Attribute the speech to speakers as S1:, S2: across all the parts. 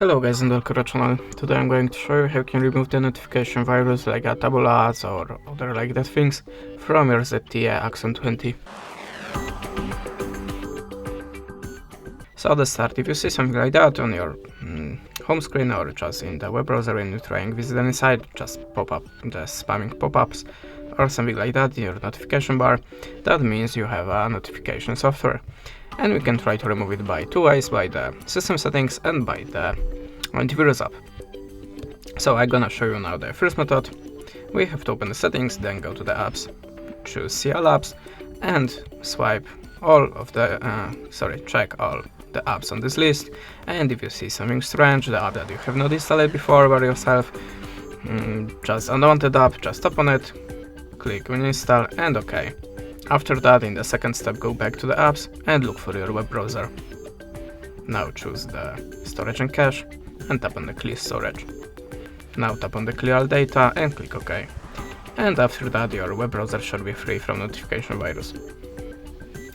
S1: Hello guys and welcome to our channel. Today I'm going to show you how you can remove the notification virus like a tabula ads or other like that things from your ZTE Axon 20. So to start, if you see something like that on your home screen or just in the web browser when you're trying to visit any site, just pop up the spamming pop-ups or something like that in your notification bar, that means you have a notification software. And we can try to remove it by two ways, by the system settings and by the antivirus app. So I'm gonna show you now the first method. We have to open the settings, then go to the apps, choose see all apps, and swipe all of the, check all the apps on this list. And if you see something strange, the app that you have not installed before by yourself, just unwanted app, just tap on it, click uninstall and OK. After that, in the second step, go back to the apps and look for your web browser. Now choose the storage and cache and tap on the clear storage. Now tap on the clear all data and click OK. And after that, your web browser should be free from notification virus.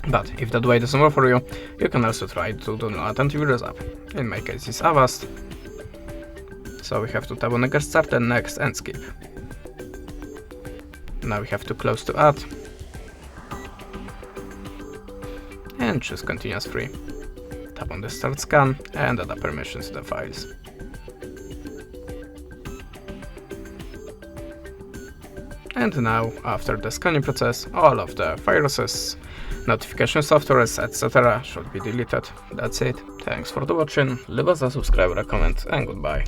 S1: But if that way doesn't work for you, you can also try to download antivirus app. In my case it's Avast. So we have to tap on the get started, next and skip. Now we have to close to add and choose continuous free. Tap on the start scan and add the permissions to the files. And now, after the scanning process, all of the viruses, notification softwares, etc. should be deleted. That's it. Thanks for watching, leave us a subscribe, a comment, and goodbye.